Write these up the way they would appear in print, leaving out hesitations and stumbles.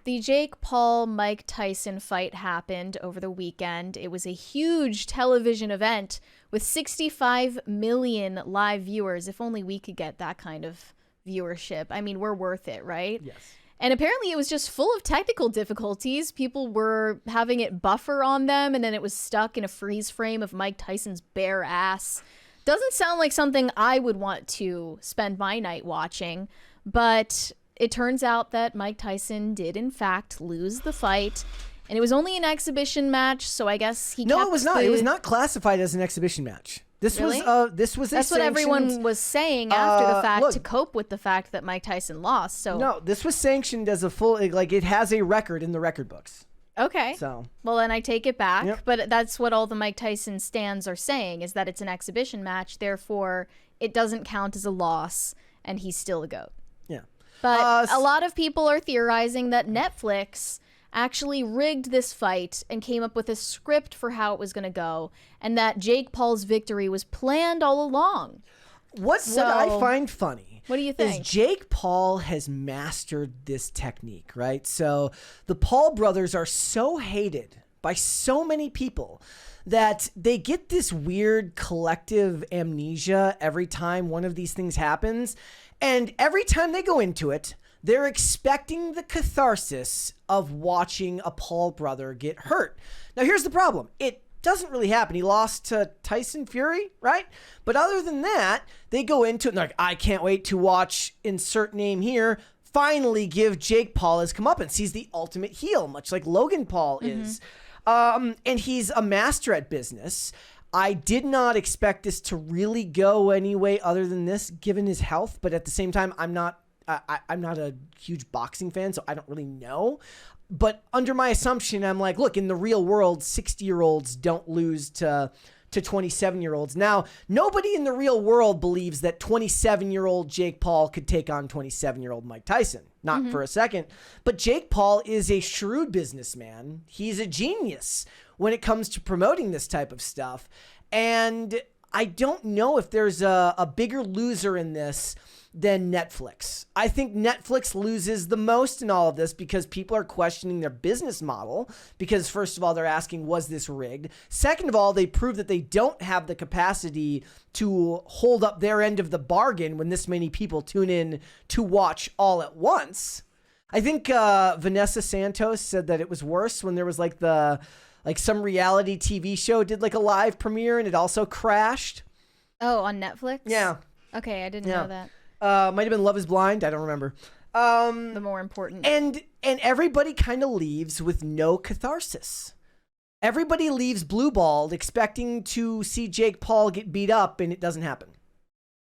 The Jake Paul-Mike Tyson fight happened over the weekend. It was a huge television event with 65 million live viewers. If only we could get that kind of viewership. I mean, we're worth it, right? Yes. And apparently it was just full of technical difficulties. People were having it buffer on them, and then it was stuck in a freeze frame of Mike Tyson's bare ass. Doesn't sound like something I would want to spend my night watching, but it turns out that Mike Tyson did, in fact, lose the fight. And it was only an exhibition match, so I guess he No, it was not. It was not classified as an exhibition match. This Really? This was a That's what everyone was saying after the fact, look, to cope with the fact that Mike Tyson lost. So No, this was sanctioned as a full, like, it has a record in the record books. Okay. So Well, then I take it back. Yep. But that's what all the Mike Tyson stands are saying, is that it's an exhibition match. Therefore, it doesn't count as a loss, and he's still a GOAT. yeah. But a lot of people are theorizing that Netflix actually rigged this fight and came up with a script for how it was going to go, and that Jake Paul's victory was planned all along. What I find funny, what do you think? is Jake Paul has mastered this technique, right? So the Paul brothers are so hated by so many people that they get this weird collective amnesia every time one of these things happens. And every time they go into it, they're expecting the catharsis of watching a Paul brother get hurt. Now, here's the problem. It doesn't really happen. He lost to Tyson Fury, right? But other than that, they go into it and they're like, I can't wait to watch insert name here finally give Jake Paul his comeuppance. He's the ultimate heel, much like Logan Paul is. And he's a master at business. I did not expect this to really go any way other than this, given his health. But at the same time, I'm not a huge boxing fan, so I don't really know. But under my assumption, I'm like, look, in the real world, 60-year-olds don't lose to 27-year-olds. Now, nobody in the real world believes that 27-year-old Jake Paul could take on 27-year-old Mike Tyson. Not for a second. But Jake Paul is a shrewd businessman. He's a genius when it comes to promoting this type of stuff. And I don't know if there's a bigger loser in this than Netflix. I think Netflix loses the most in all of this because people are questioning their business model because, first of all, they're asking, was this rigged? Second of all, they prove that they don't have the capacity to hold up their end of the bargain when this many people tune in to watch all at once. I think Vanessa Santos said that it was worse when there was some reality TV show did like a live premiere and it also crashed. Oh, on Netflix? Yeah. Okay, I didn't know that. Might have been Love is Blind. I don't remember. The more important. And everybody kind of leaves with no catharsis. Everybody leaves blue-balled expecting to see Jake Paul get beat up, and it doesn't happen.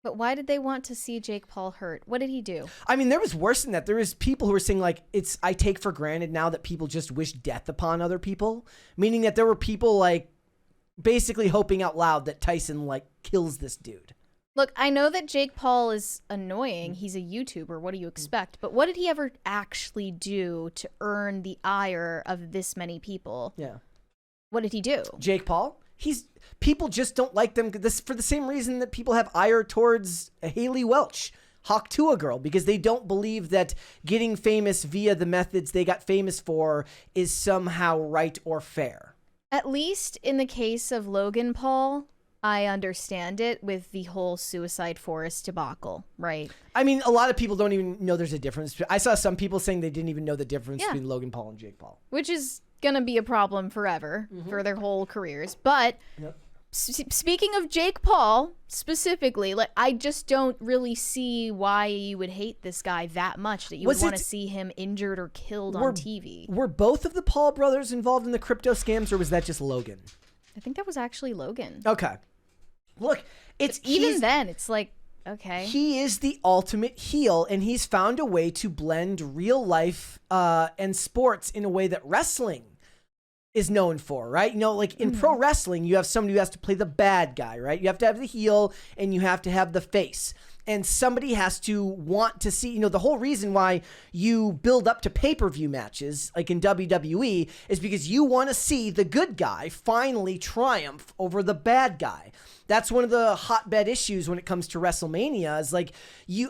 But why did they want to see Jake Paul hurt? What did he do? I mean, there was worse than that. There was people who were saying, like, I take for granted now that people just wish death upon other people. Meaning that there were people, like, basically hoping out loud that Tyson, like, kills this dude. Look, I know that Jake Paul is annoying. He's a YouTuber. What do you expect? But what did he ever actually do to earn the ire of this many people? Yeah. What did he do? Jake Paul? People just don't like them for the same reason that people have ire towards Haley Welch, Hawk Tuah girl, because they don't believe that getting famous via the methods they got famous for is somehow right or fair. At least in the case of Logan Paul, I understand it with the whole Suicide Forest debacle, right? I mean, a lot of people don't even know there's a difference. I saw some people saying they didn't even know the difference between Logan Paul and Jake Paul. Which is going to be a problem forever for their whole careers. But speaking of Jake Paul specifically, like, I just don't really see why you would hate this guy that much, that you would want to see him injured or killed on TV. Were both of the Paul brothers involved in the crypto scams, or was that just Logan? I think that was actually Logan. Okay. Look, even then, it's like, okay. He is the ultimate heel, and he's found a way to blend real life and sports in a way that wrestling is known for, right? You know, like in pro wrestling, you have somebody who has to play the bad guy, right? You have to have the heel and you have to have the face. And somebody has to want to see, the whole reason why you build up to pay-per-view matches, like in WWE, is because you want to see the good guy finally triumph over the bad guy. that's one of the hotbed issues when it comes to WrestleMania is like,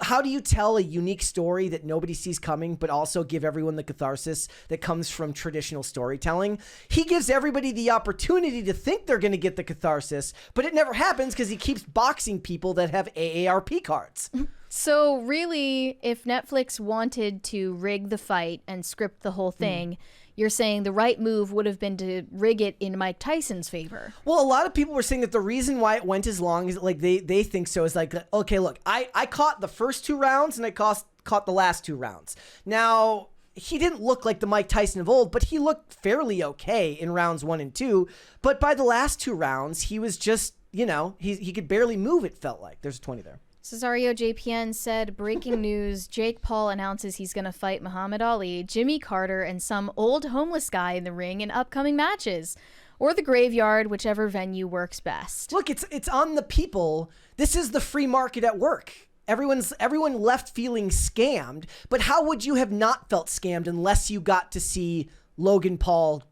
how do you tell a unique story that nobody sees coming, but also give everyone the catharsis that comes from traditional storytelling? He gives everybody the opportunity to think they're going to get the catharsis, but it never happens because he keeps boxing people that have AARP cards. So really, if Netflix wanted to rig the fight and script the whole thing, you're saying the right move would have been to rig it in Mike Tyson's favor. Well, a lot of people were saying that the reason why it went as long as like they think so is like, okay, look, I caught the first 2 rounds and I caught the last 2 rounds. Now, he didn't look like the Mike Tyson of old, but he looked fairly okay in rounds 1 and 2. But by the last 2 rounds, he was just, he could barely move, it felt like. There's a 20 there. Cesario JPN said, breaking news, Jake Paul announces he's going to fight Muhammad Ali, Jimmy Carter, and some old homeless guy in the ring in upcoming matches. Or the graveyard, whichever venue works best. Look, it's on the people. This is the free market at work. Everyone left feeling scammed, but how would you have not felt scammed unless you got to see Logan Paul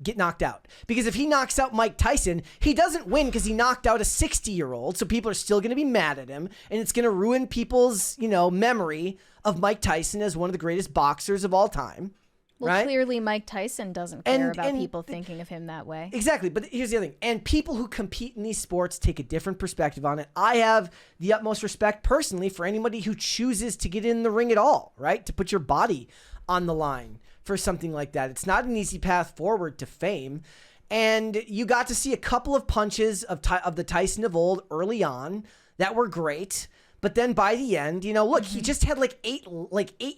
get knocked out? Because if he knocks out Mike Tyson, he doesn't win because he knocked out a 60-year-old, so people are still going to be mad at him, and it's going to ruin people's, memory of Mike Tyson as one of the greatest boxers of all time. Well, right? Clearly Mike Tyson doesn't care about people thinking of him that way. Exactly, but here's the other thing. And people who compete in these sports take a different perspective on it. I have the utmost respect personally for anybody who chooses to get in the ring at all, right? To put your body on the line for something like that. It's not an easy path forward to fame. And you got to see a couple of punches of the Tyson of old early on that were great. But then by the end, look, he just had like eight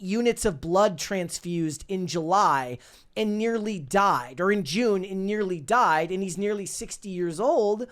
units of blood transfused in July and nearly died, or in June and nearly died, and he's nearly 60 years old.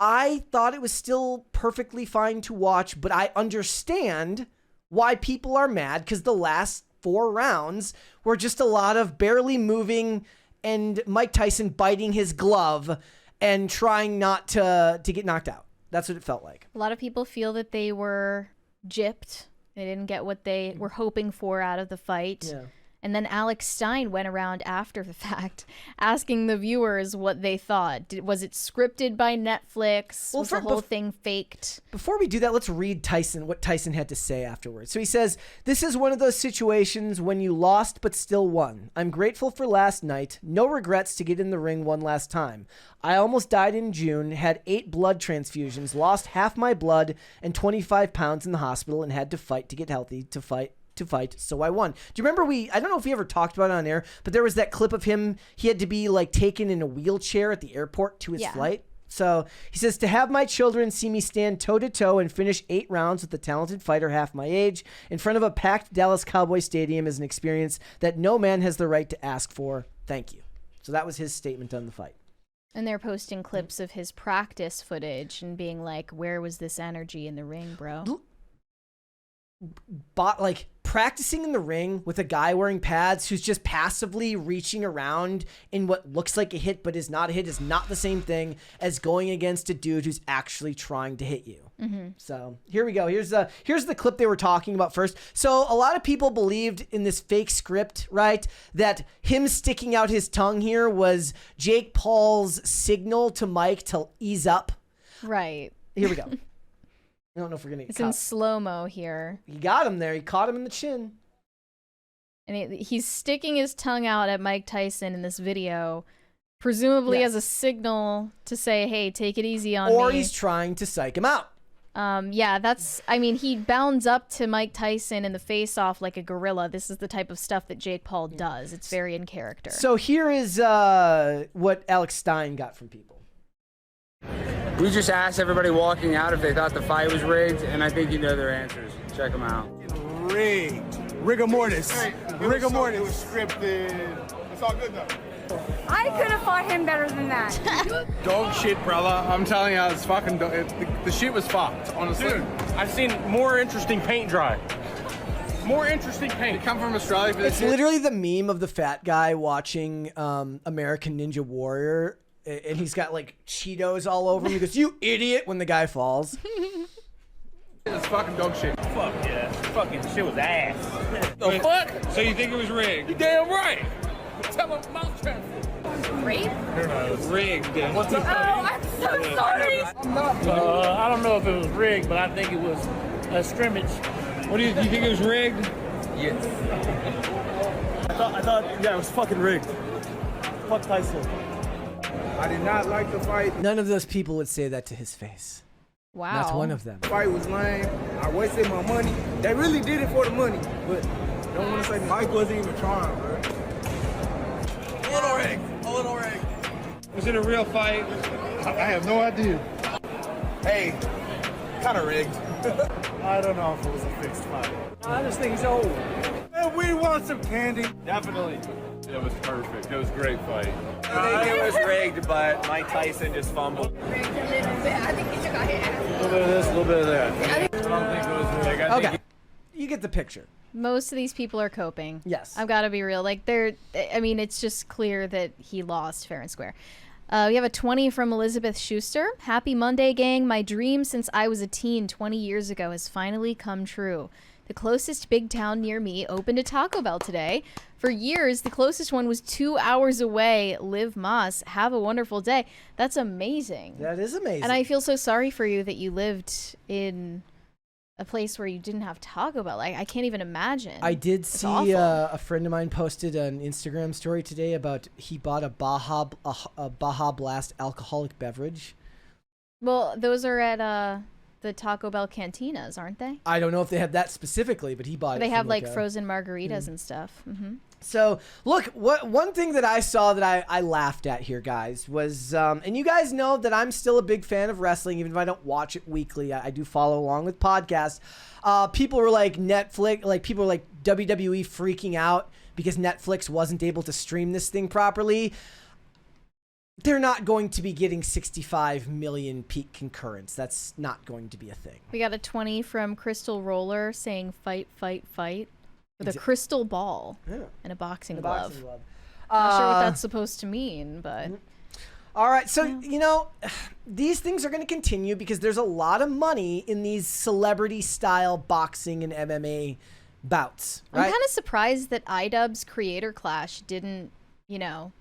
I thought it was still perfectly fine to watch, but I understand why people are mad because the last 4 rounds were just a lot of barely moving and Mike Tyson biting his glove and trying not to get knocked out. That's what it felt like. A lot of people feel that they were gypped. They didn't get what they were hoping for out of the fight. Yeah. And then Alex Stein went around after the fact asking the viewers what they thought. Was it scripted by Netflix? Was the whole thing faked? Before we do that, let's read what Tyson had to say afterwards. So he says, "This is one of those situations when you lost but still won. I'm grateful for last night. No regrets to get in the ring one last time. I almost died in June, had 8 blood transfusions, lost half my blood and 25 pounds in the hospital and had to fight to get healthy to fight, so I won." Do you remember I don't know if we ever talked about it on air, but there was that clip of him, he had to be like taken in a wheelchair at the airport to his flight. So he says, "To have my children see me stand toe to toe and finish 8 rounds with a talented fighter half my age in front of a packed Dallas Cowboy Stadium is an experience that no man has the right to ask for. Thank you." So that was his statement on the fight. And they're posting clips of his practice footage and being like, where was this energy in the ring, bro? Practicing in the ring with a guy wearing pads who's just passively reaching around in what looks like a hit but is not a hit is not the same thing as going against a dude who's actually trying to hit you. So here we go. Here's the clip they were talking about first. So a lot of people believed in this fake script, right? That him sticking out his tongue here was Jake Paul's signal to Mike to ease up. Right. Here we go. I don't know if we're going to get It's in slow-mo here. He got him there. He caught him in the chin. And he's sticking his tongue out at Mike Tyson in this video, presumably as a signal to say, hey, take it easy on me. Or he's trying to psych him out. He bounds up to Mike Tyson in the face-off like a gorilla. This is the type of stuff that Jake Paul does. It's very in character. So here is what Alex Stein got from people. We just asked everybody walking out if they thought the fight was rigged, and I think you know their answers. Check them out. Rigged. Rigor mortis. Rigor mortis. It was scripted. It's all good though. I could have fought him better than that. Dog shit, brother. I'm telling you, it's fucking. The shit was fucked, honestly. Dude, I've seen more interesting paint dry. More interesting paint. You come from Australia for this It's shit? literally the meme of the fat guy watching American Ninja Warrior, and he's got like Cheetos all over him. He goes, "You idiot," when the guy falls. It's fucking dog shit. Fuck yeah. Fucking shit was ass. The fuck? So you think it was rigged? You damn right. Tell him mouth traffic. Rape? Rigged. What's up, Oh, I'm so sorry. I don't know if it was rigged, but I think it was a scrimmage. What do you think it was rigged? Yes. I thought, yeah, it was fucking rigged. Fuck Tyson. I did not like the fight. None of those people would say that to his face. Wow. Not one of them. The fight was lame. I wasted my money. They really did it for the money, but don't want to say Mike wasn't even trying, bro. A little rigged. Was it a real fight? I have no idea. Hey, kind of rigged. I don't know if it was a fixed fight. I just think he's old. Man, we want some candy. Definitely. It was perfect. It was a great fight. I think it was rigged, but Mike Tyson just fumbled. Rigged a little bit. I think he should got hit. A little bit of this, a little bit of that. I don't think it was rigged. Okay. You get the picture. Most of these people are coping. Yes. I've got to be real. Like, I mean, it's just clear that he lost fair and square. We have a 20 from Elizabeth Schuster. Happy Monday, gang. My dream since I was a teen 20 years ago has finally come true. The closest big town near me opened a Taco Bell today. For years, the closest one was 2 hours away. Liv Moss, have a wonderful day. That's amazing. That is amazing. And I feel so sorry for you that you lived in a place where you didn't have Taco Bell. I can't even imagine. I did It's see awful. a friend of mine posted an Instagram story today about he bought a Baja Blast alcoholic beverage. Well, those are at the Taco Bell cantinas, aren't they? I don't know if they have that specifically, but he bought it. They have from, like a- frozen margaritas and stuff. Mm-hmm. So, look, one thing that I saw that I laughed at here, guys, was, and you guys know that I'm still a big fan of wrestling, even if I don't watch it weekly. I do follow along with podcasts. People were like Netflix, like people were like WWE freaking out because Netflix wasn't able to stream this thing properly. They're not going to be getting 65 million peak concurrents. That's not going to be a thing. We got a 20 from Crystal Roller saying fight, fight, fight. With a crystal ball and a boxing glove. Not sure what that's supposed to mean, but... All right, so, you know, these things are going to continue because there's a lot of money in these celebrity-style boxing and MMA bouts, right? I'm kind of surprised that iDubbbz Creator Clash didn't, you know,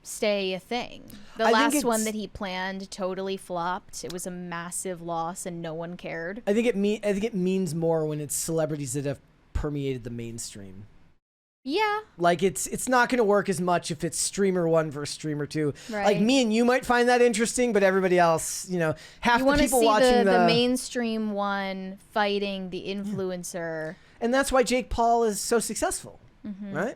stay a thing. The last one that he planned totally flopped. It was a massive loss and no one cared. I think it means more when it's celebrities that have permeated the mainstream. Yeah. Like it's not going to work as much if it's streamer 1 versus streamer 2. Right. Like me and you might find that interesting, but everybody else, you know, half you the people see watching the mainstream one fighting the influencer. And that's why Jake Paul is so successful, right?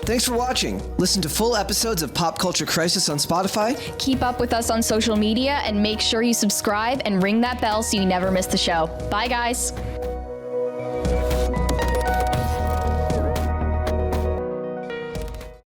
Thanks for watching. Listen to full episodes of Pop Culture Crisis on Spotify. Keep up with us on social media and make sure you subscribe and ring that bell so you never miss the show. Bye, guys.